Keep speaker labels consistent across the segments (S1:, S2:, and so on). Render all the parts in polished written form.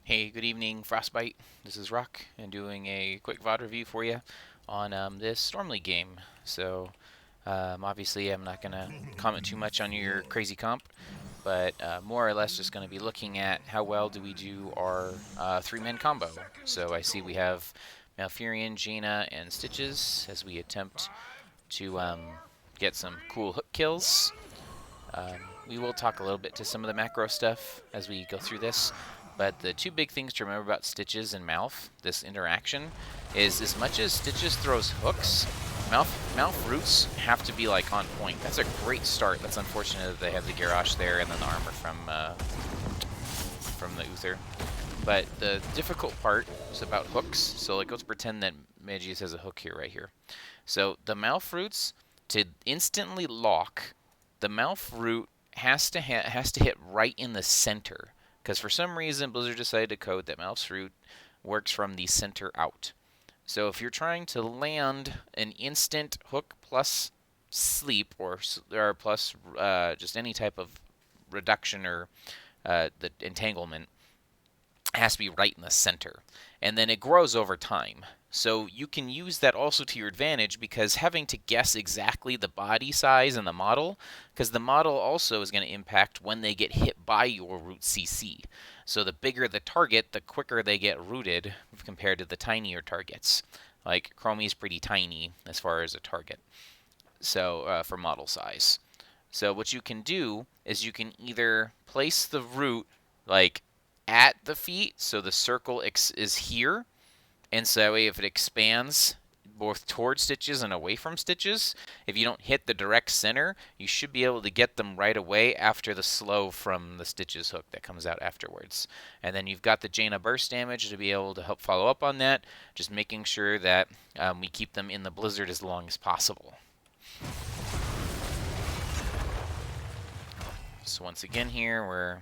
S1: Hey, good evening, Frostbite. This is Rock, and doing a quick VOD review for you on this Stormly game. Obviously, I'm not going to comment too much on your crazy comp, but more or less just going to be looking at how well do we do our three-man combo. So I see we have Malfurion, Jaina, and Stitches as we attempt to get some cool hook kills. We will talk a little bit to some of the macro stuff as we go through this, but the two big things to remember about Stitches and Malf, this interaction, is as much as Stitches throws hooks, Malf roots have to be like on point. That's a great start. That's unfortunate that they have the Garrosh there and then the armor from the Uther. But the difficult part is about hooks. So like let's pretend that Magius has a hook here, right here. So the Malf roots, to instantly lock, the Malf root has to hit right in the center, because for some reason Blizzard decided to code that Malf's root works from the center out. So if you're trying to land an instant hook plus sleep or plus just any type of reduction or the entanglement, it has to be right in the center, and then it grows over time. So you can use that also to your advantage, because having to guess exactly the body size and the model, because the model also is going to impact when they get hit by your root CC. So the bigger the target, the quicker they get rooted compared to the tinier targets. Like Chromie's pretty tiny as far as a target, so for model size. So what you can do is you can either place the root like at the feet, so the circle is here, and so that way if it expands both towards Stitches and away from Stitches, if you don't hit the direct center, you should be able to get them right away after the slow from the Stitches hook that comes out afterwards. And then you've got the Jaina burst damage to be able to help follow up on that, just making sure that we keep them in the blizzard as long as possible. So once again here, we're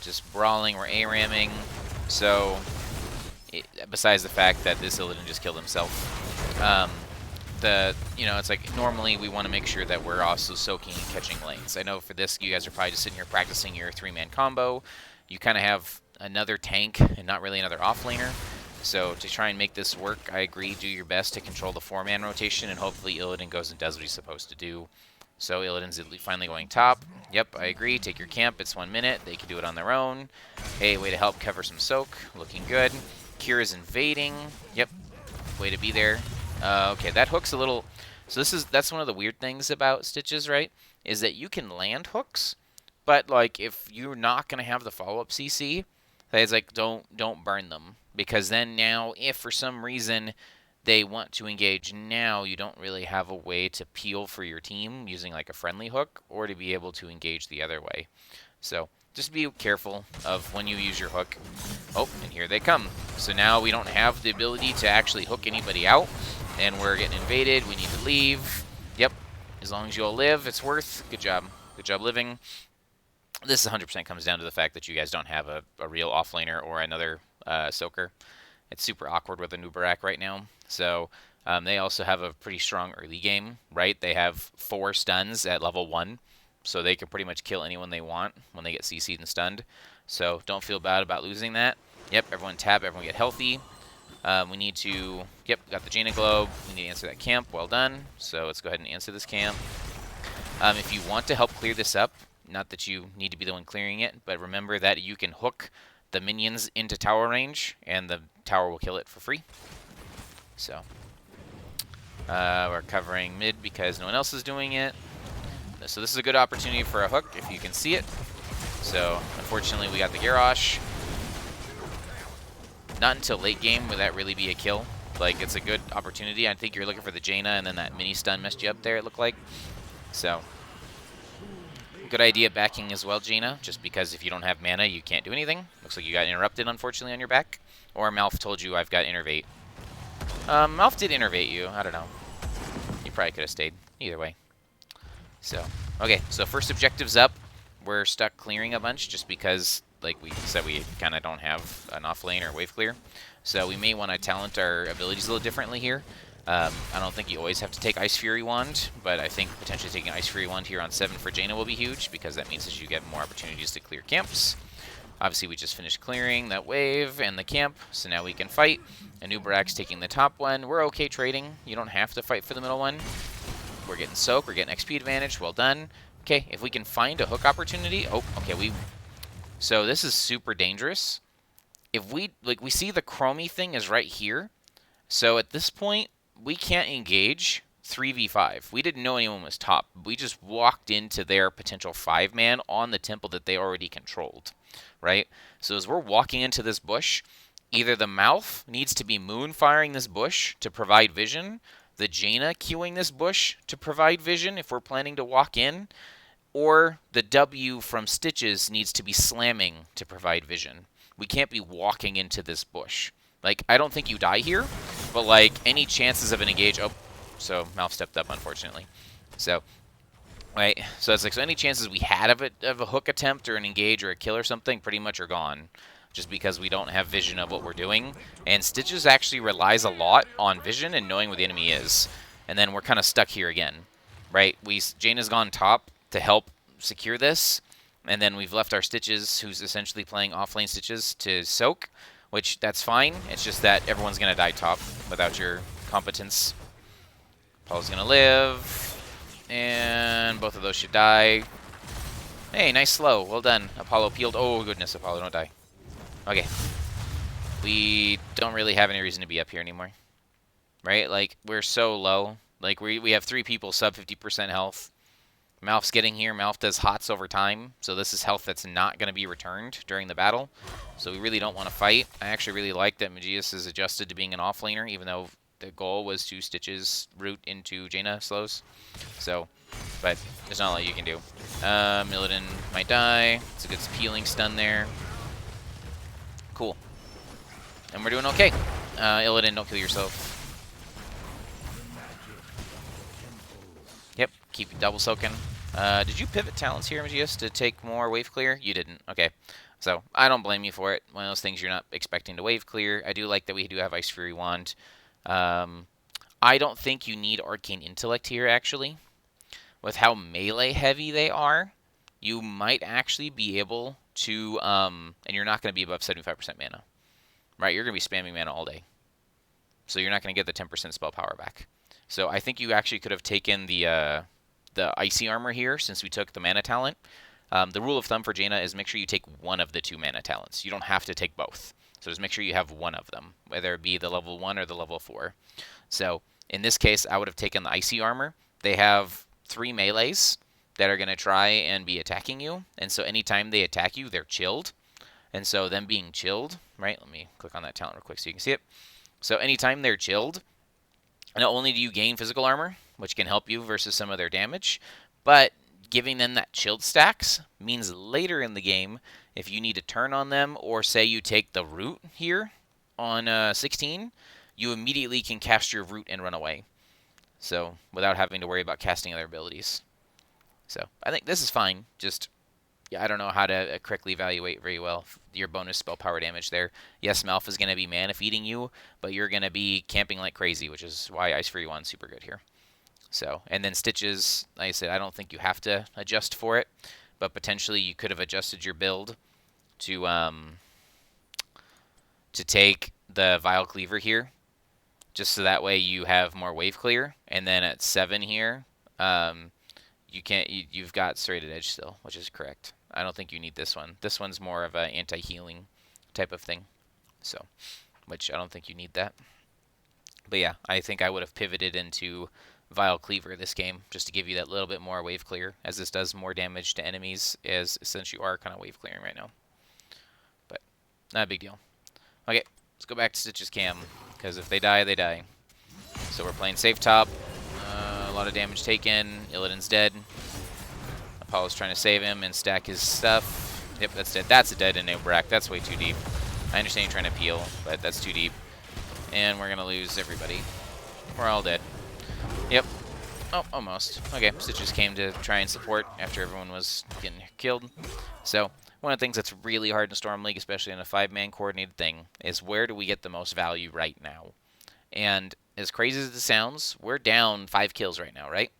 S1: just brawling, we're ARAMing. So, besides the fact that this Illidan just killed himself, it's like normally we want to make sure that we're also soaking and catching lanes. I know for this, you guys are probably just sitting here practicing your three-man combo. You kind of have another tank and not really another offlaner. So to try and make this work, I agree, do your best to control the four-man rotation, and hopefully Illidan goes and does what he's supposed to do. So Illidan's finally going top. Yep, I agree. Take your camp. It's 1 minute. They can do it on their own. Hey, way to help cover some soak. Looking good. Kira's invading. Yep, way to be there. Okay, that hook's a little... So that's one of the weird things about Stitches, right? Is that you can land hooks, but like if you're not going to have the follow-up CC, it's like don't burn them. Because then now, if for some reason they want to engage now, you don't really have a way to peel for your team using like a friendly hook, or to be able to engage the other way. So just be careful of when you use your hook. Oh, and here they come. So now we don't have the ability to actually hook anybody out, and we're getting invaded. We need to leave. Yep, as long as you all live, it's worth. Good job. Good job living. This 100% comes down to the fact that you guys don't have a real offlaner or another soaker. It's super awkward with a Nubarak right now. So they also have a pretty strong early game, right? They have 4 stuns at level 1, so they can pretty much kill anyone they want when they get CC'd and stunned. So don't feel bad about losing that. Yep, everyone tab, everyone get healthy. We need to, yep, got the Jaina Globe. We need to answer that camp. Well done. So let's go ahead and answer this camp. If you want to help clear this up, not that you need to be the one clearing it, but remember that you can hook the minions into tower range, and the tower will kill it for free. So we're covering mid because no one else is doing it. So this is a good opportunity for a hook if you can see it. So unfortunately we got the Garrosh. Not until late game would that really be a kill. Like, it's a good opportunity. I think you're looking for the Jaina, and then that mini stun messed you up there, it looked like. So good idea backing as well, Jaina, just because if you don't have mana, you can't do anything. Looks like you got interrupted, unfortunately, on your back. Or Malf told you I've got Innervate. Malf did Innervate you. I don't know. You probably could have stayed. Either way. So, okay. So first objective's up. We're stuck clearing a bunch just because, like we said, we kind of don't have an off lane or wave clear. So we may want to talent our abilities a little differently here. I don't think you always have to take Ice Fury Wand, but I think potentially taking Ice Fury Wand here on 7 for Jaina will be huge, because that means that you get more opportunities to clear camps. Obviously, we just finished clearing that wave and the camp, so now we can fight. Anubarak's taking the top one. We're okay trading. You don't have to fight for the middle one. We're getting soak. We're getting XP advantage. Well done. Okay, if we can find a hook opportunity. Oh, okay. So this is super dangerous. If we see the chromie thing is right here. So at this point, we can't engage 3v5. We didn't know anyone was top. We just walked into their potential 5-man on the temple that they already controlled, right? So as we're walking into this bush, either the mouth needs to be moon firing this bush to provide vision, the Jaina queuing this bush to provide vision if we're planning to walk in, or the W from Stitches needs to be slamming to provide vision. We can't be walking into this bush. Like, I don't think you die here, but, like, any chances of an engage... Oh, so Mouth stepped up, unfortunately. So, right, so it's like, so any chances we had of a hook attempt or an engage or a kill or something pretty much are gone, just because we don't have vision of what we're doing. And Stitches actually relies a lot on vision and knowing where the enemy is. And then we're kind of stuck here again, right? Jaina's gone top to help secure this, and then we've left our Stitches, who's essentially playing offlane Stitches, to soak, which that's fine. It's just that everyone's going to die top without your competence. Paul's going to live, and both of those should die. Hey, nice slow. Well done. Apollo peeled. Oh, goodness, Apollo, don't die. Okay. We don't really have any reason to be up here anymore, right? Like, we're so low. Like, we have 3 people sub 50% health. Malph's getting here. Malph does hots over time, so this is health that's not going to be returned during the battle. So we really don't want to fight. I actually really like that Magius is adjusted to being an offlaner, even though the goal was to Stitches route into Jaina slows. So, but there's not a lot you can do. Illidan might die. It's a good peeling stun there. Cool. And we're doing okay. Illidan, don't kill yourself. Yep, keep double soaking. Did you pivot talents here, Magius, to take more wave clear? You didn't. Okay. So, I don't blame you for it. One of those things you're not expecting to wave clear. I do like that we do have Ice Fury Wand. I don't think you need Arcane Intellect here, actually. With how melee heavy they are, you might actually be able to, and you're not going to be above 75% mana. Right, you're going to be spamming mana all day. So you're not going to get the 10% spell power back. So I think you actually could have taken the Icy Armor here, since we took the mana talent. The rule of thumb for Jaina is make sure you take one of the 2 mana talents. You don't have to take both. So just make sure you have one of them, whether it be the level 1 or the level 4. So in this case, I would have taken the Icy Armor. They have 3 melees that are going to try and be attacking you. And so anytime they attack you, they're chilled. And so them being chilled, right? Let me click on that talent real quick so you can see it. So anytime they're chilled, not only do you gain physical armor, which can help you versus some of their damage, but giving them that chilled stacks means later in the game, if you need to turn on them, or say you take the root here on 16, you immediately can cast your root and run away. So, without having to worry about casting other abilities. So, I think this is fine. Just, yeah, I don't know how to correctly evaluate very well your bonus spell power damage there. Yes, Malph is going to be mana feeding you, but you're going to be camping like crazy, which is why Ice Fury Wand's super good here. So, and then Stitches, like I said, I don't think you have to adjust for it, but potentially you could have adjusted your build to take the Vile Cleaver here, just so that way you have more wave clear. And then at 7 here, you've got Serrated Edge still, which is correct. I don't think you need this one. This one's more of an anti-healing type of thing, so, which I don't think you need that. But yeah, I think I would have pivoted into Vile Cleaver this game, just to give you that little bit more wave clear, as this does more damage to enemies, since you are kind of wave clearing right now. But, not a big deal. Okay, let's go back to Stitch's cam, because if they die, they die. So we're playing safe top. A lot of damage taken. Illidan's dead. Apollo's trying to save him and stack his stuff. Yep, that's dead. That's a dead Inubrak. That's way too deep. I understand you're trying to peel, but that's too deep. And we're going to lose everybody. We're all dead. Yep. Oh, almost. Okay, Stitches came to try and support after everyone was getting killed. So, one of the things that's really hard in Storm League, especially in a 5-man coordinated thing, is where do we get the most value right now? And as crazy as it sounds, we're down 5 kills right now, right?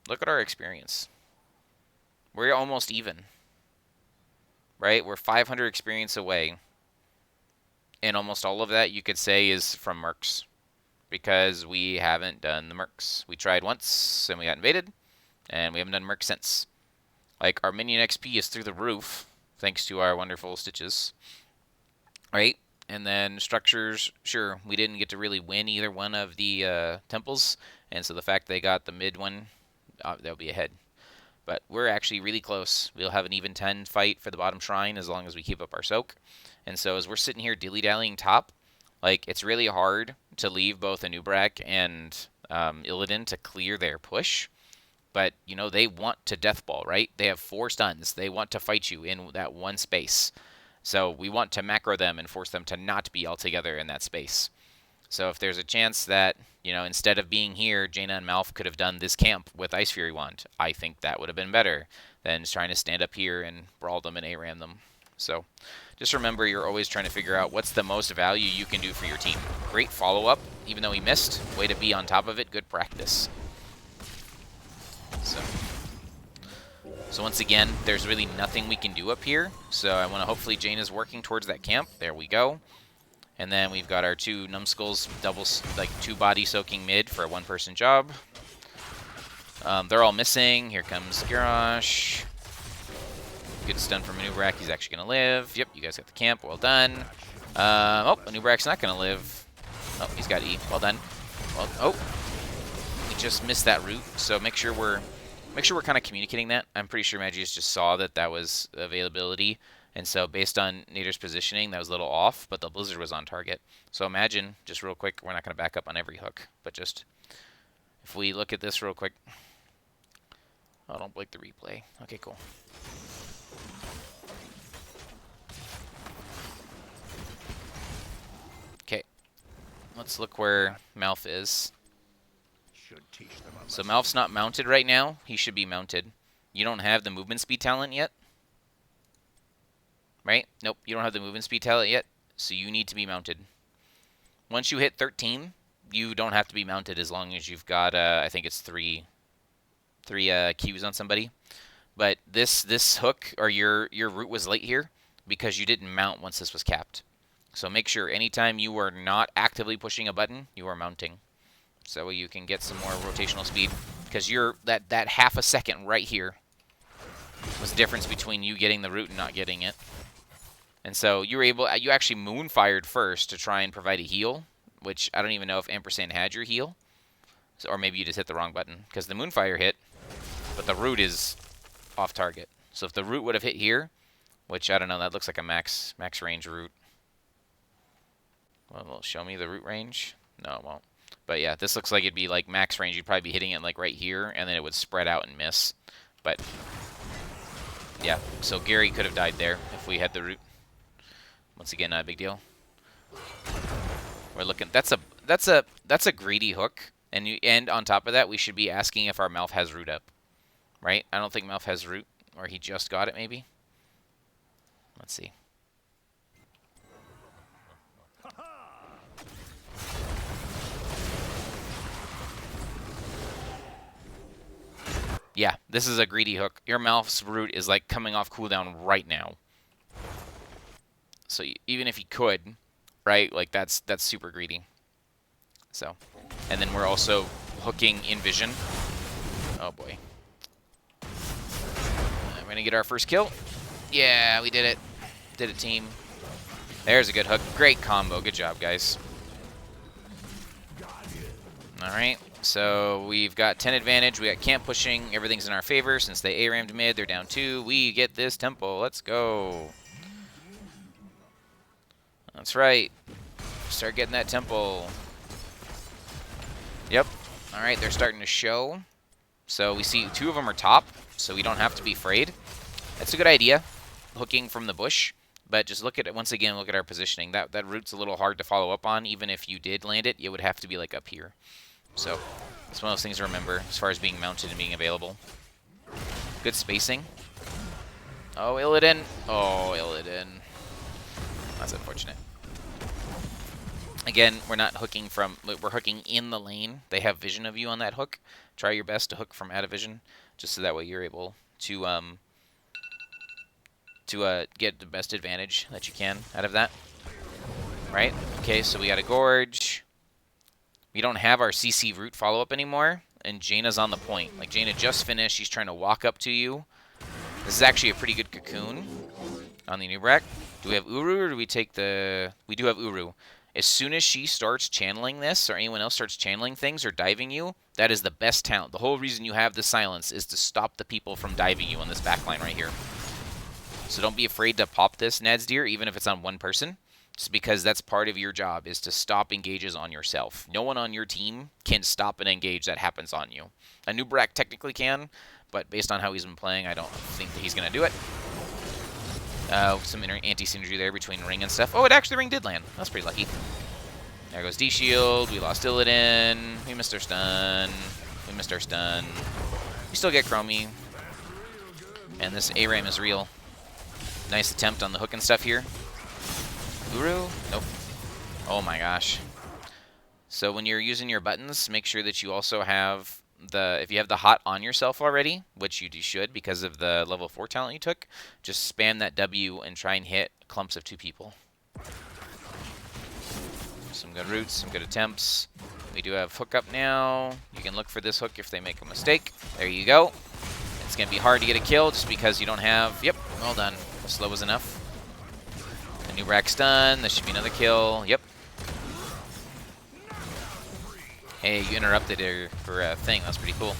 S1: Look at our experience. We're almost even. right? We're 500 experience away. And almost all of that, you could say, is from mercs. Because we haven't done the mercs. We tried once, and we got invaded. And we haven't done mercs since. Like, our minion XP is through the roof, thanks to our wonderful stitches. Right? And then structures, sure, we didn't get to really win either one of the temples. And so the fact they got the mid one, they'll be ahead. But we're actually really close. We'll have an even 10 fight for the bottom shrine as long as we keep up our soak. And so as we're sitting here dilly-dallying top, like, it's really hard to leave both Anub'arak and Illidan to clear their push. But, you know, they want to deathball, right? They have 4 stuns. They want to fight you in that one space. So we want to macro them and force them to not be all together in that space. So if there's a chance that, you know, instead of being here, Jaina and Malf could have done this camp with Ice Fury Wand, I think that would have been better than trying to stand up here and brawl them and ARAM them. So just remember, you're always trying to figure out what's the most value you can do for your team. Great follow-up, even though he missed. Way to be on top of it. Good practice. So once again, there's really nothing we can do up here. So I want to hopefully Jaina's working towards that camp. There we go. And then we've got our 2 numbskulls, like 2 body soaking mid for a 1-person job. They're all missing. Here comes Garrosh. Good stun from Anub'arak. He's actually going to live. Yep, you guys got the camp. Well done. Oh, Anub'arak's not going to live. Oh, he's got E. Well done. Well, oh, we just missed that route. So make sure we're kind of communicating that. I'm pretty sure Magius just saw that that was availability. And so based on Nader's positioning, that was a little off, but the Blizzard was on target. So imagine, just real quick, we're not going to back up on every hook, but just if we look at this real quick. Oh, don't break the replay. Okay, cool. Okay, let's look where Malf is. So Malf's not mounted right now. He should be mounted. You don't have the movement speed talent yet. Right? Nope, you don't have the movement speed talent yet, so you need to be mounted. Once you hit 13, you don't have to be mounted as long as you've got, I think it's three Qs on somebody. But this hook, or your route was late here because you didn't mount once this was capped. So make sure anytime you are not actively pushing a button, you are mounting. So you can get some more rotational speed. Because you're that half a second right here was the difference between you getting the route and not getting it. And so you actually moonfired first to try and provide a heal, which I don't even know if Ampersand had your heal. So, or maybe you just hit the wrong button, because the moonfire hit, but the root is off target. So if the root would have hit here, which I don't know, that looks like a max range root. Well, will it show me the root range? No, it won't. But yeah, this looks like it'd be like max range. You'd probably be hitting it like right here, and then it would spread out and miss. But yeah, so Gary could have died there if we had the root. Once again, not a big deal. We're looking. That's a greedy hook, and on top of that, we should be asking if our Malf has root up, right? I don't think Malf has root, or he just got it maybe. Let's see. Yeah, this is a greedy hook. Your Malf's root is like coming off cooldown right now. So even if he could, right, like that's super greedy. So, and then we're also hooking in vision. Oh boy. We're gonna get our first kill. Yeah, we did it. Did it, team. There's a good hook. Great combo. Good job, guys. Alright, so we've got 10 advantage. We got camp pushing. Everything's in our favor. Since they ARAM'd mid, they're down 2. We get this temple. Let's go. That's right. Start getting that temple. Yep. Alright, they're starting to show. So we see 2 of them are top, so we don't have to be afraid. That's a good idea, hooking from the bush. But just look at it, once again, look at our positioning. That route's a little hard to follow up on. Even if you did land it, it would have to be like up here. So it's one of those things to remember as far as being mounted and being available. Good spacing. Oh, Illidan. Oh, Illidan. That's unfortunate. Again, we're not hooking from, we're hooking in the lane. They have vision of you on that hook. Try your best to hook from out of vision, just so that way you're able to to get the best advantage that you can out of that. Right? Okay, so we got a Gorge. We don't have our CC root follow-up anymore, and Jaina's on the point. Like, Jaina just finished. She's trying to walk up to you. This is actually a pretty good cocoon on the Nubrak. Do we have Uru, or do we take the... We do have Uru. As soon as she starts channeling this, or anyone else starts channeling things or diving you, that is the best talent. The whole reason you have the silence is to stop the people from diving you on this backline right here. So don't be afraid to pop this Nad's Deer, even if it's on one person. Just because that's part of your job, is to stop engages on yourself. No one on your team can stop an engage that happens on you. A Nubrak technically can, but based on how he's been playing, I don't think that he's going to do it. Some anti-synergy there between Ring and stuff. Oh, it actually Ring did land. That's pretty lucky. There goes D-Shield. We lost Illidan. We missed our stun. We missed our stun. We still get Chromie. And this ARAM is real. Nice attempt on the hook and stuff here. Uru? Nope. Oh my gosh. So when you're using your buttons, make sure that you also have if you have the hot on yourself already, which you should because of the level 4 talent you took, just spam that W and try and hit clumps of 2 people. Some good roots, some good attempts. We do have hook up now. You can look for this hook if they make a mistake. There you go. It's going to be hard to get a kill just because you don't have... Yep, well done. Slow was enough. A new rack stun. This should be another kill. Yep. Hey, you interrupted her for a thing. That's pretty cool.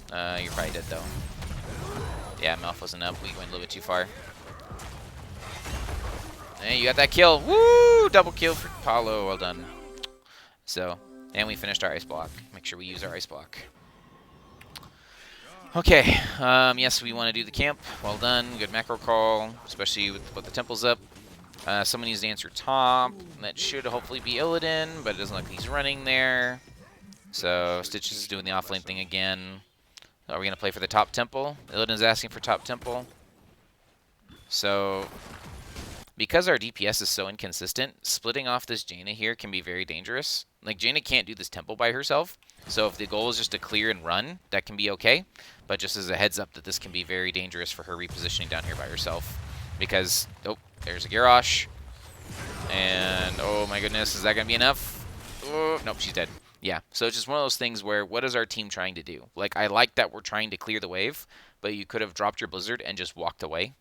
S1: You're probably dead, though. Yeah, Malf wasn't up. We went a little bit too far. Hey, you got that kill. Woo! Double kill for Paulo. Well done. So, and we finished our ice block. Make sure we use our ice block. Okay. Yes, we want to do the camp. Well done. Good macro call, especially with the temple's up. Someone needs to answer top. That should hopefully be Illidan, but it doesn't look like he's running there. So Stitches is doing the offlane thing again. Are we going to play for the top temple? Illidan's asking for top temple. So because our DPS is so inconsistent, splitting off this Jaina here can be very dangerous. Like, Jaina can't do this temple by herself. So if the goal is just to clear and run, that can be okay. But just as a heads up that this can be very dangerous for her repositioning down here by herself. Because, oh, there's a Garrosh. And, oh my goodness, is that going to be enough? Oh, nope, she's dead. Yeah, so it's just one of those things where, what is our team trying to do? Like, I like that we're trying to clear the wave, but you could have dropped your Blizzard and just walked away,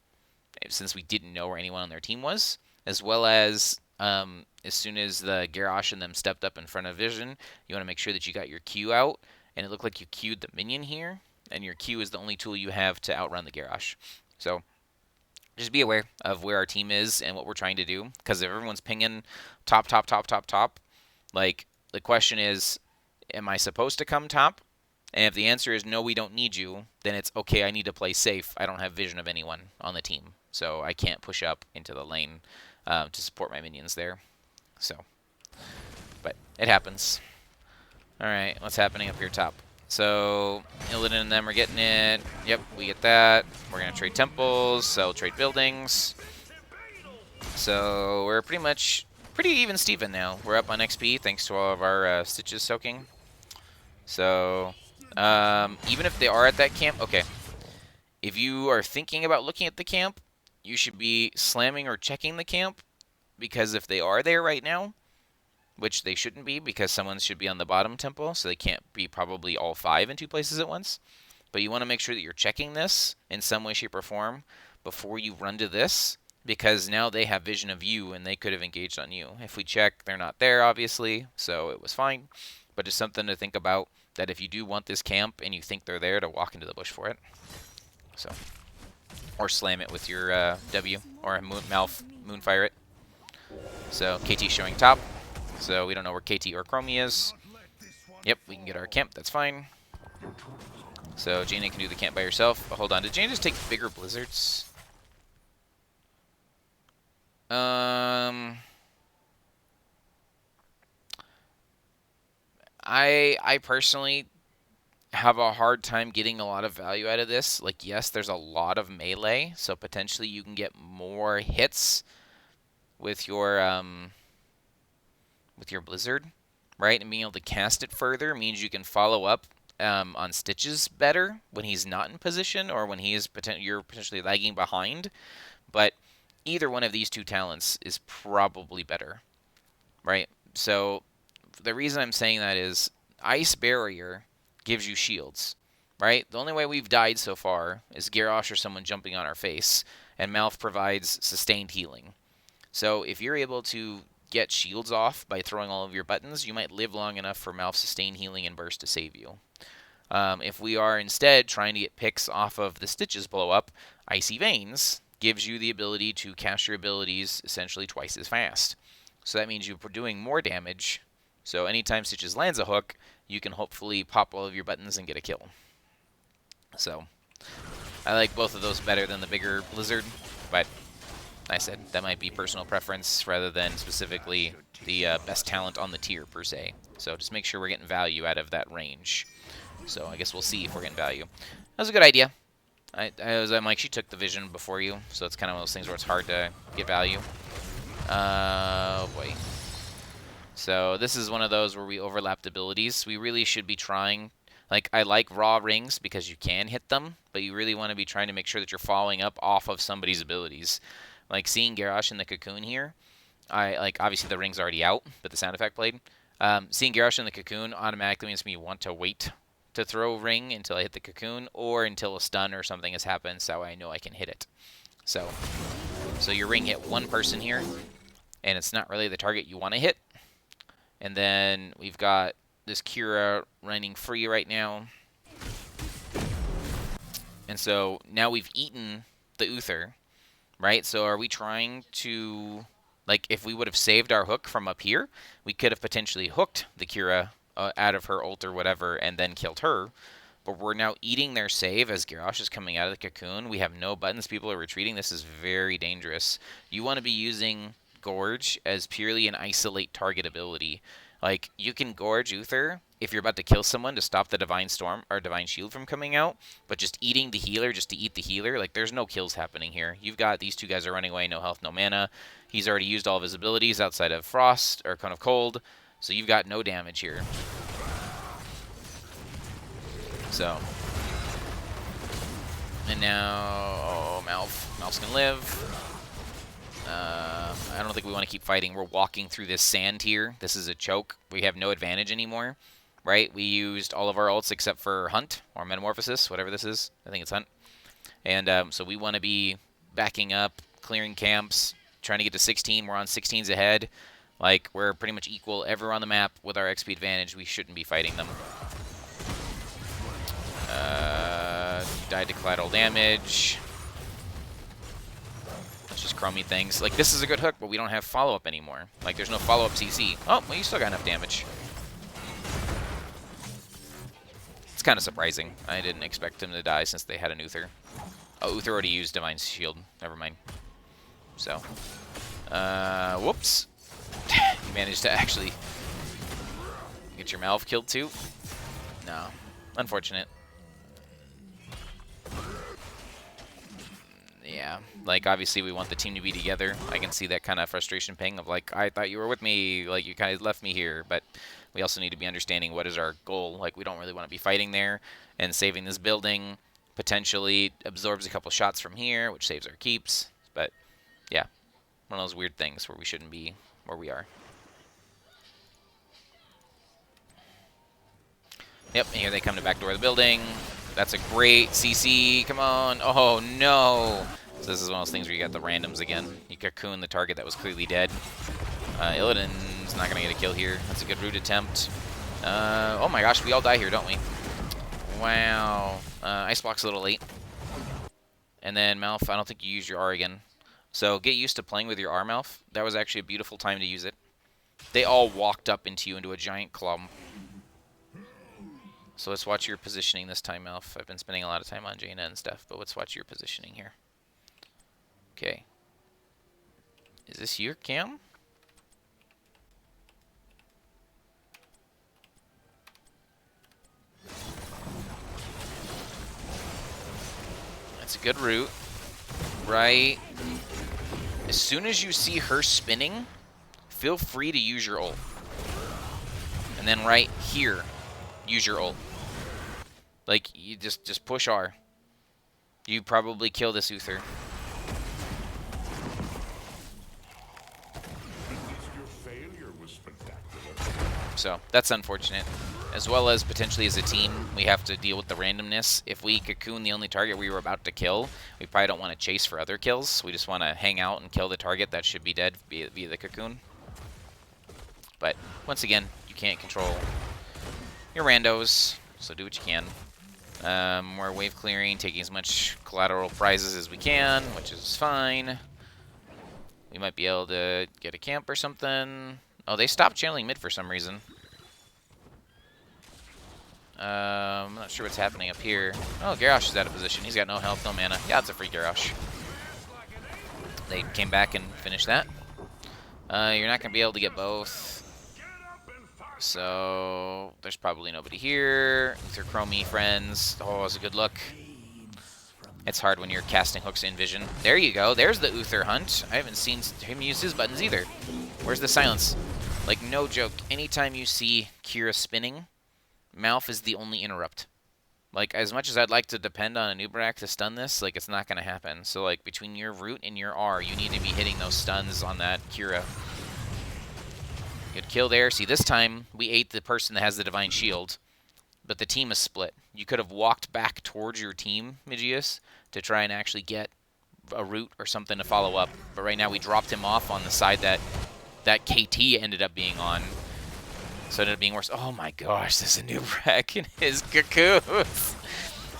S1: since we didn't know where anyone on their team was. As well as soon as the Garrosh and them stepped up in front of Vision, you want to make sure that you got your Q out, and it looked like you Q'd the minion here, and your Q is the only tool you have to outrun the Garrosh. So just be aware of where our team is and what we're trying to do, because if everyone's pinging top, like, the question is, am I supposed to come top? And if the answer is no, we don't need you, then it's okay, I need to play safe. I don't have vision of anyone on the team, so I can't push up into the lane to support my minions there. So, but it happens. All right, what's happening up here top? So Illidan and them are getting it. Yep, we get that. We're gonna trade temples, so trade buildings. So we're pretty even Steven now. We're up on XP thanks to all of our Stitches soaking. So even if they are at that camp, okay. If you are thinking about looking at the camp, you should be slamming or checking the camp, because if they are there right now, which they shouldn't be because someone should be on the bottom temple, so they can't be probably all 5 in 2 places at once. But you want to make sure that you're checking this in some way, shape, or form before you run to this, because now they have vision of you and they could have engaged on you. If we check, they're not there, obviously, so it was fine. But just something to think about, that if you do want this camp and you think they're there, to walk into the bush for it. So, or slam it with your W, or Moonfire it. So KT showing top. So we don't know where KT or Chromie is. Yep, we can get our camp. That's fine. So Jaina can do the camp by herself. But hold on, did Jaina just take bigger blizzards? I personally have a hard time getting a lot of value out of this. Like, yes, there's a lot of melee, so potentially you can get more hits with your Blizzard, right? And being able to cast it further means you can follow up on Stitches better when he's not in position or when he is you're potentially lagging behind. But either one of these two talents is probably better, right? So the reason I'm saying that is Ice Barrier gives you shields, right? The only way we've died so far is Garrosh or someone jumping on our face, and Mouth provides sustained healing. So if you're able to get shields off by throwing all of your buttons, you might live long enough for Mouth sustain healing and burst to save you. If we are instead trying to get picks off of the Stitches blow up, Icy Veins gives you the ability to cast your abilities essentially twice as fast. So that means you're doing more damage. So anytime Stitches lands a hook, you can hopefully pop all of your buttons and get a kill. So I like both of those better than the bigger Blizzard, but I said that might be personal preference rather than specifically the best talent on the tier per se. So just make sure we're getting value out of that range. So I guess we'll see if we're getting value. That was a good idea. I'm like, she took the vision before you, so it's kind of one of those things where it's hard to get value. Oh boy. So this is one of those where we overlapped abilities. We really should be trying. Like, I like raw rings because you can hit them, but you really want to be trying to make sure that you're following up off of somebody's abilities. Like, seeing Garrosh in the cocoon here, obviously the ring's already out, but the sound effect played. Seeing Garrosh in the cocoon automatically makes me want to wait to throw ring until I hit the cocoon, or until a stun or something has happened, so I know I can hit it. So your ring hit one person here, and it's not really the target you want to hit. And then we've got this Kira running free right now. And so now we've eaten the Uther, right? So are we trying to, like, if we would have saved our hook from up here, we could have potentially hooked the Kira out of her ult or whatever and then killed her. But we're now eating their save as Garrosh is coming out of the cocoon. We have no buttons. People are retreating. This is very dangerous. You want to be using Gorge as purely an isolate target ability. Like, you can Gorge Uther if you're about to kill someone to stop the Divine Storm or Divine Shield from coming out, but just eating the healer just to eat the healer, like, there's no kills happening here. You've got these two guys are running away, no health, no mana. He's already used all of his abilities outside of Frost or Cone of Cold, so you've got no damage here. So, and now, oh, Mouth's gonna live. I don't think we want to keep fighting. We're walking through this sand here. This is a choke. We have no advantage anymore, right? We used all of our ults except for Hunt or Metamorphosis, whatever this is. I think it's Hunt. And so we want to be backing up, clearing camps, trying to get to 16. We're on 16s ahead. Like, we're pretty much equal everywhere on the map with our XP advantage. We shouldn't be fighting them. Died to collateral damage. Just crummy things. Like, this is a good hook, but we don't have follow-up anymore. Like, there's no follow-up CC. Oh, well, you still got enough damage. It's kind of surprising. I didn't expect him to die since they had an Uther. Oh, Uther already used Divine Shield. Never mind. So, whoops. You managed to actually get your Malv killed, too? No. Unfortunate. Yeah, like, obviously we want the team to be together. I can see that kind of frustration ping of, like, I thought you were with me, like, you kind of left me here. But we also need to be understanding what is our goal. Like, we don't really want to be fighting there, and saving this building potentially absorbs a couple shots from here, which saves our keeps. But, yeah, one of those weird things where we shouldn't be where we are. Yep, and here they come to backdoor the building. That's a great CC. Come on. Oh, no. So this is one of those things where you got the randoms again. You cocoon the target that was clearly dead. Illidan's not going to get a kill here. That's a good root attempt. Oh my gosh, we all die here, don't we? Wow. Ice Block's a little late. And then Malf, I don't think you used your R again. So get used to playing with your R, Malf. That was actually a beautiful time to use it. They all walked up into you into a giant clump. So let's watch your positioning this time, Malf. I've been spending a lot of time on Jaina and stuff, but let's watch your positioning here. Okay. Is this your cam? That's a good route. Right. As soon as you see her spinning, feel free to use your ult. And then right here, use your ult. Like, you just push R. You probably kill this Uther. So, that's unfortunate. As well as potentially as a team, we have to deal with the randomness. If we cocoon the only target we were about to kill, we probably don't want to chase for other kills. We just want to hang out and kill the target that should be dead via the cocoon. But, once again, you can't control your randos, so do what you can. We're wave clearing, taking as much collateral prizes as we can, which is fine. We might be able to get a camp or something. Oh, they stopped channeling mid for some reason. I'm not sure what's happening up here. Oh, Garrosh is out of position. He's got no health, no mana. Yeah, it's a free Garrosh. They came back and finished that. You're not going to be able to get both. So, there's probably nobody here. Uther Chromie, friends. Oh, it's a good look. It's hard when you're casting hooks in vision. There you go. There's the Uther hunt. I haven't seen him use his buttons either. Where's the silence? Like, no joke. Anytime you see Kira spinning, Malf is the only interrupt. Like, as much as I'd like to depend on a Nubarak to stun this, like, it's not going to happen. So, like, between your root and your R, you need to be hitting those stuns on that Kira. Good kill there. See, this time, we ate the person that has the Divine Shield, but the team is split. You could have walked back towards your team, Magius, to try and actually get a root or something to follow up. But right now, we dropped him off on the side that KT ended up being on. So it ended up being worse. Oh my gosh, there's a new wreck in his cocoons.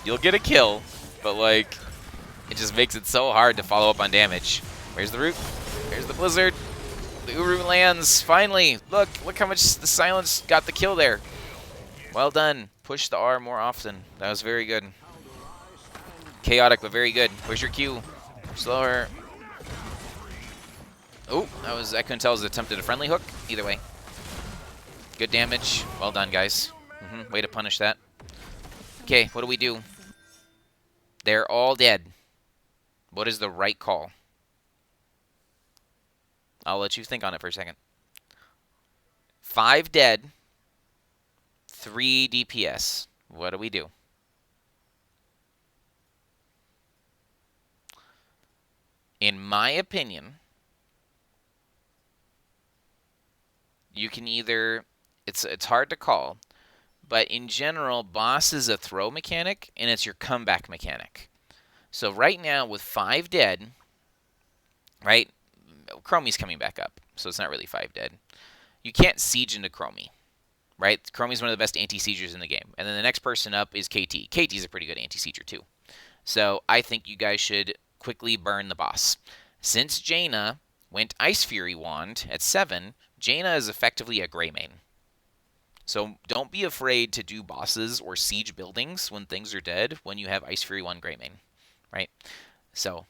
S1: You'll get a kill, but like, it just makes it so hard to follow up on damage. Where's the root? There's the blizzard. The Uru lands, finally. Look how much the silence got the kill there. Well done. Push the R more often. That was very good. Chaotic, but very good. Where's your Q? Slower. Oh, I couldn't tell it was attempted a friendly hook. Either way. Good damage. Well done, guys. Way to punish that. Okay, what do we do? They're all dead. What is the right call? I'll let you think on it for a second. 5 dead. 3 DPS. What do we do? In my opinion, you can either... It's hard to call, but in general, boss is a throw mechanic, and it's your comeback mechanic. So right now, with 5 dead, right, Chromie's coming back up, so it's not really 5 dead. You can't siege into Chromie, right? Chromie's one of the best anti-siegers in the game. And then the next person up is KT. KT's a pretty good anti-sieger too. So I think you guys should quickly burn the boss. Since Jaina went Ice Fury Wand at 7, Jaina is effectively a Grey main. So don't be afraid to do bosses or siege buildings when things are dead when you have Ice Fury 1 Grey main, right? So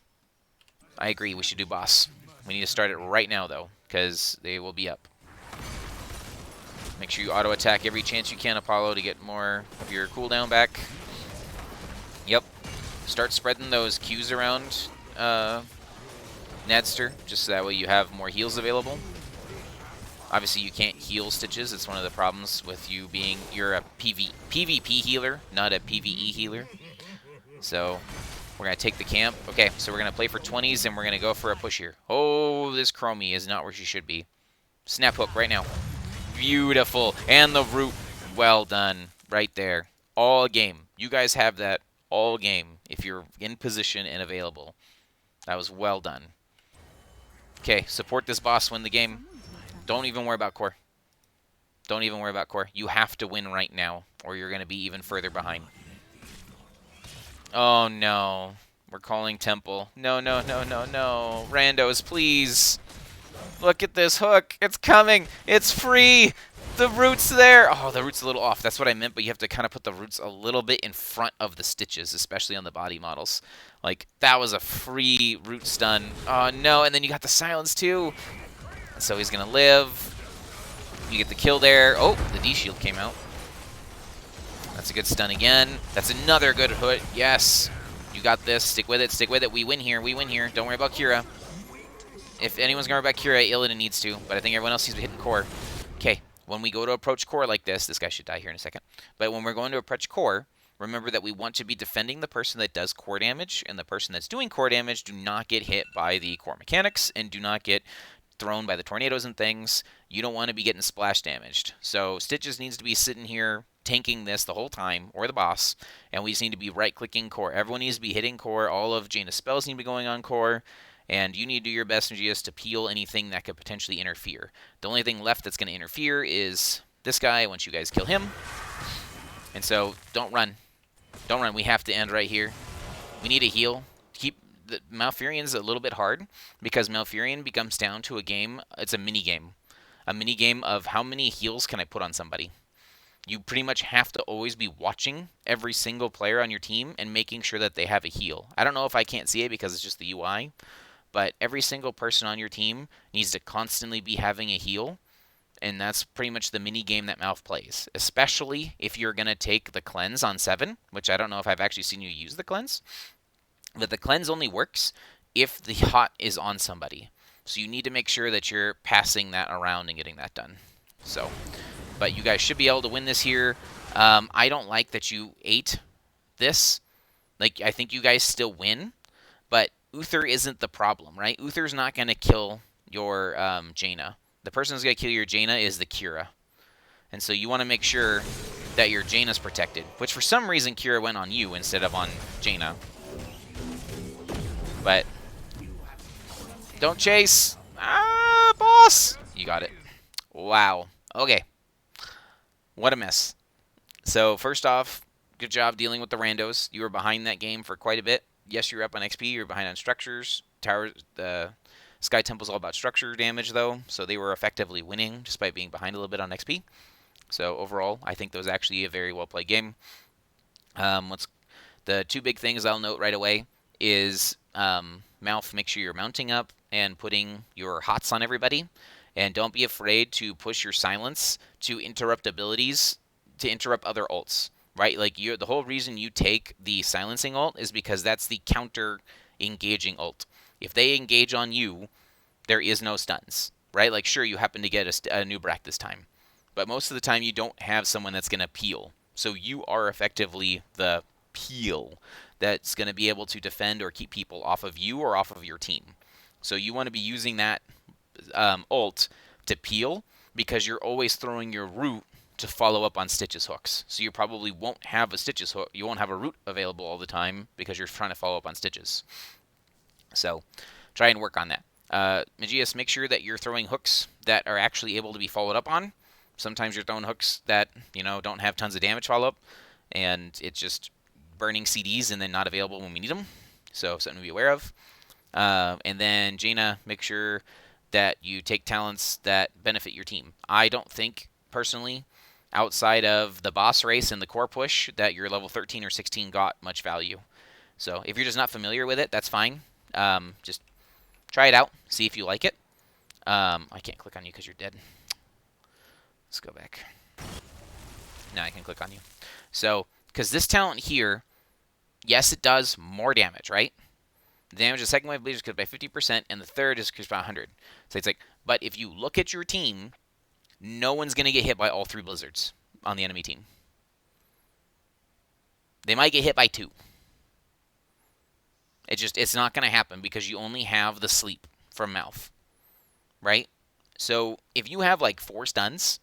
S1: I agree we should do boss. We need to start it right now, though, because they will be up. Make sure you auto-attack every chance you can, Apollo, to get more of your cooldown back. Yep. Start spreading those Qs around, Nadster, just so that way you have more heals available. Obviously, you can't heal Stitches. It's one of the problems with you being... You're a PvP healer, not a PvE healer. So... We're going to take the camp. Okay, so we're going to play for 20s, and we're going to go for a push here. Oh, this Chromie is not where she should be. Snap hook right now. Beautiful. And the root. Well done. Right there. All game. You guys have that all game if you're in position and available. That was well done. Okay, support this boss, win the game. Don't even worry about core. Don't even worry about core. You have to win right now, or you're going to be even further behind. Oh, no. We're calling Temple. No, no, no, no, no. Randos, please. Look at this hook. It's coming. It's free. The root's there. Oh, the root's a little off. That's what I meant, but you have to kind of put the roots a little bit in front of the Stitches, especially on the body models. Like, that was a free root stun. Oh, no. And then you got the silence, too. So he's going to live. You get the kill there. Oh, the D-shield came out. That's a good stun again. That's another good hook. Yes. You got this. Stick with it. Stick with it. We win here. We win here. Don't worry about Kira. If anyone's going to worry about Kira, Illidan needs to. But I think everyone else needs to be hitting core. Okay. When we go to approach core like this, this guy should die here in a second. But when we're going to approach core, remember that we want to be defending the person that does core damage, and the person that's doing core damage do not get hit by the core mechanics and do not get thrown by the tornadoes and things. You don't want to be getting splash damaged. So Stitches needs to be sitting here tanking this the whole time, or the boss, and we just need to be right-clicking core. Everyone needs to be hitting core. All of Jaina's spells need to be going on core, and you need to do your best, Magius, to peel anything that could potentially interfere. The only thing left that's going to interfere is this guy once you guys kill him. And so don't run. Don't run. We have to end right here. We need a heal. Keep the Malfurion's a little bit hard because Malfurion becomes down to a game. It's a mini game. A mini game of how many heals can I put on somebody. You pretty much have to always be watching every single player on your team and making sure that they have a heal. I don't know if I can't see it because it's just the UI, but every single person on your team needs to constantly be having a heal, and that's pretty much the mini game that Malf plays, especially if you're going to take the cleanse on 7, which I don't know if I've actually seen you use the cleanse, but the cleanse only works if the hot is on somebody. So you need to make sure that you're passing that around and getting that done. So, but you guys should be able to win this here. I don't like that you ate this. Like, I think you guys still win, but Uther isn't the problem, right? Uther's not going to kill your Jaina. The person who's going to kill your Jaina is the Kira. And so you want to make sure that your Jaina's protected, which for some reason Kira went on you instead of on Jaina. But don't chase. Ah, boss! You got it. Wow. Okay. What a mess. So first off, good job dealing with the randos. You were behind that game for quite a bit. Yes, you're up on XP. You're behind on structures. Towers. The Sky Temple's all about structure damage, though, so they were effectively winning despite being behind a little bit on XP. So overall, I think that was actually a very well-played game. The two big things I'll note right away is Malf, make sure you're mounting up and putting your hots on everybody. And don't be afraid to push your silence to interrupt abilities, to interrupt other ults, right? Like, the whole reason you take the silencing ult is because that's the counter-engaging ult. If they engage on you, there is no stuns, right? Like, sure, you happen to get a new Brack this time, but most of the time you don't have someone that's going to peel. So you are effectively the peel that's going to be able to defend or keep people off of you or off of your team. So you want to be using that ult to peel because you're always throwing your root to follow up on Stitch's hooks. So you probably won't have a Stitch's hook. You won't have a root available all the time because you're trying to follow up on Stitch's. So try and work on that. Magius, make sure that you're throwing hooks that are actually able to be followed up on. Sometimes you're throwing hooks that, don't have tons of damage follow-up, and it's just burning CDs and then not available when we need them. So something to be aware of. And then Jaina, make sure that you take talents that benefit your team. I don't think, personally, outside of the boss race and the core push, that your level 13 or 16 got much value. So if you're just not familiar with it, that's fine. Just try it out, see if you like it. I can't click on you because you're dead. Let's go back. Now I can click on you. So, because this talent here, yes, it does more damage, right? The damage of the second wave bleeders is by 50%, and the third is by 100. So it's like, but if you look at your team, no one's going to get hit by all 3 blizzards on the enemy team. They might get hit by 2. It's not going to happen because you only have the sleep from Malf, right? So if you have like 4 stuns,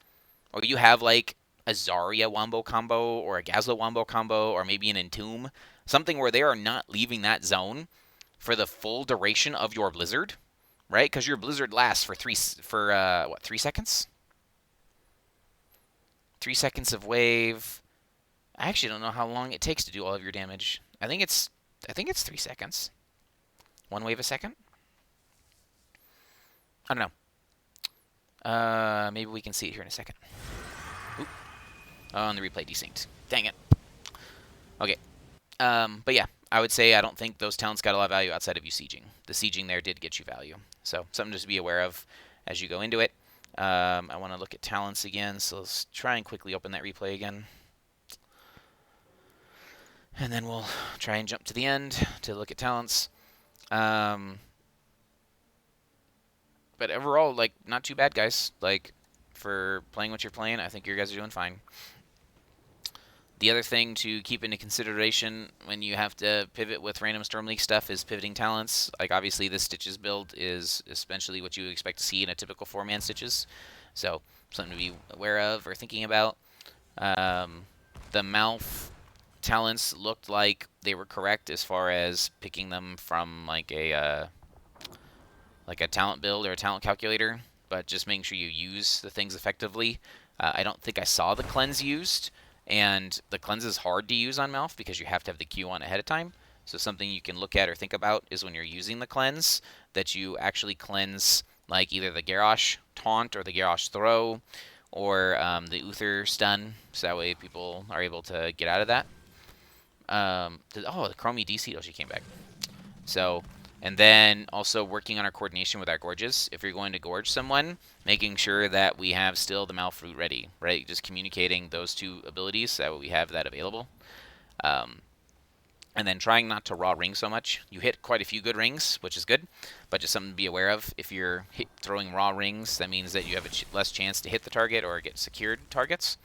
S1: or you have like a Zarya wombo combo, or a Gazlo wombo combo, or maybe an Entomb, something where they are not leaving that zone for the full duration of your blizzard, right? Because your blizzard lasts for 3 seconds? 3 seconds of wave. I actually don't know how long it takes to do all of your damage. I think it's 3 seconds. 1 wave a second? I don't know. Maybe we can see it here in a second. Oop. Oh, and the replay desynced. Dang it. Okay. But yeah, I would say I don't think those talents got a lot of value outside of you sieging. The sieging there did get you value. So something just to be aware of as you go into it. I want to look at talents again, so let's try and quickly open that replay again. And then we'll try and jump to the end to look at talents. But overall, like, not too bad, guys. Like, for playing what you're playing, I think you guys are doing fine. The other thing to keep into consideration when you have to pivot with random Storm League stuff is pivoting talents. Like obviously this Stitches build is essentially what you expect to see in a typical 4-man Stitches. So something to be aware of or thinking about. The mouth talents looked like they were correct as far as picking them from like a talent build or a talent calculator, but just making sure you use the things effectively. I don't think I saw the cleanse used, and the cleanse is hard to use on Malf because you have to have the Q on ahead of time. So something you can look at or think about is when you're using the cleanse, that you actually cleanse like either the Garrosh taunt or the Garrosh throw, or the Uther stun, so that way people are able to get out of that. The Chromie DC, oh, she came back. So, and then also working on our coordination with our gorges. If you're going to gorge someone, making sure that we have still the Malfruit ready, right? Just communicating those two abilities so that we have that available. And then trying not to raw ring so much. You hit quite a few good rings, which is good, but just something to be aware of. If you're throwing raw rings, that means that you have a less chance to hit the target or get secured targets.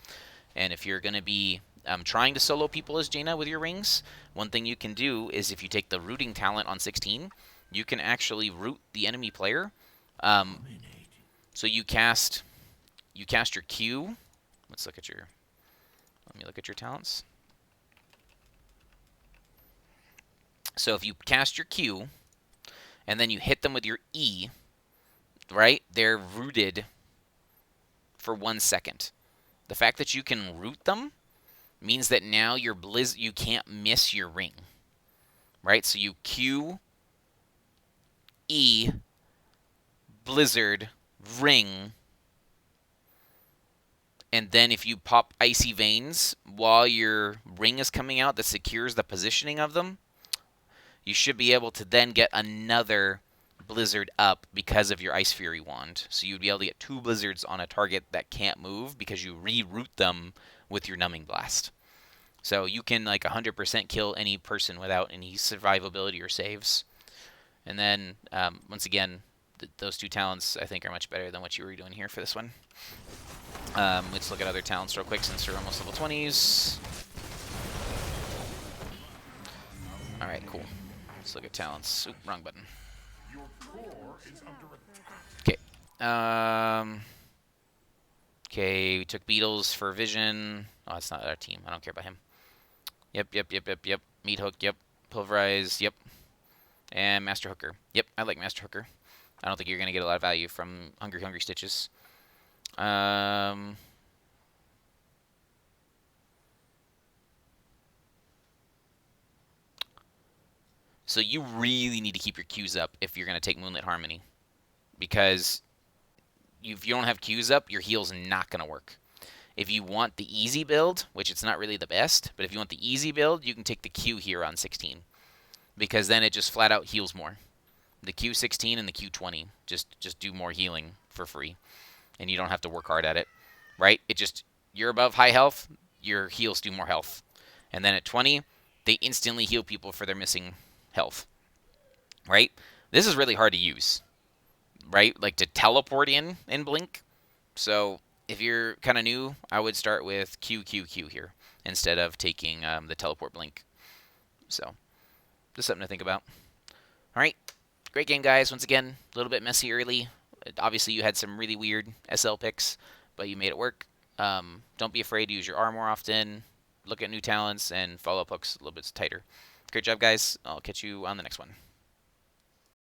S1: And if you're going to be trying to solo people as Jaina with your rings, one thing you can do is if you take the rooting talent on 16, you can actually root the enemy player. So you cast your Q. Let me look at your talents. So if you cast your Q, and then you hit them with your E, right? They're rooted for 1 second. The fact that you can root them means that now you can't miss your ring, right? So you Q, E, Blizzard, ring, and then if you pop Icy Veins while your ring is coming out that secures the positioning of them, you should be able to then get another Blizzard up because of your Ice Fury wand. So you'd be able to get 2 Blizzards on a target that can't move because you reroute them with your Numbing Blast. So you can like 100% kill any person without any survivability or saves. And then, once again, those 2 talents I think are much better than what you were doing here for this one. Let's look at other talents real quick since we're almost level 20s. Alright, cool. Let's look at talents. Oop, wrong button. Okay. Okay, we took Beetles for Vision. Oh, it's not our team. I don't care about him. Yep. Meat Hook, yep. Pulverize, yep. And Master Hooker. Yep, I like Master Hooker. I don't think you're going to get a lot of value from Hungry Stitches. So you really need to keep your Qs up if you're going to take Moonlit Harmony. Because if you don't have Qs up, your heal's not going to work. If you want the easy build, which it's not really the best, but if you want the easy build, you can take the Q here on 16. Because then it just flat out heals more. The Q16 and the Q20 just do more healing for free. And you don't have to work hard at it. Right? You're above high health, your heals do more health. And then at 20, they instantly heal people for their missing health. Right? This is really hard to use. Right? Like to teleport in Blink. So if you're kind of new, I would start with Q here instead of taking the teleport Blink. So just something to think about. All right. Great game, guys. Once again, a little bit messy early. Obviously, you had some really weird SL picks, but you made it work. Don't be afraid to use your R more often. Look at new talents and follow up hooks a little bit tighter. Great job, guys. I'll catch you on the next one.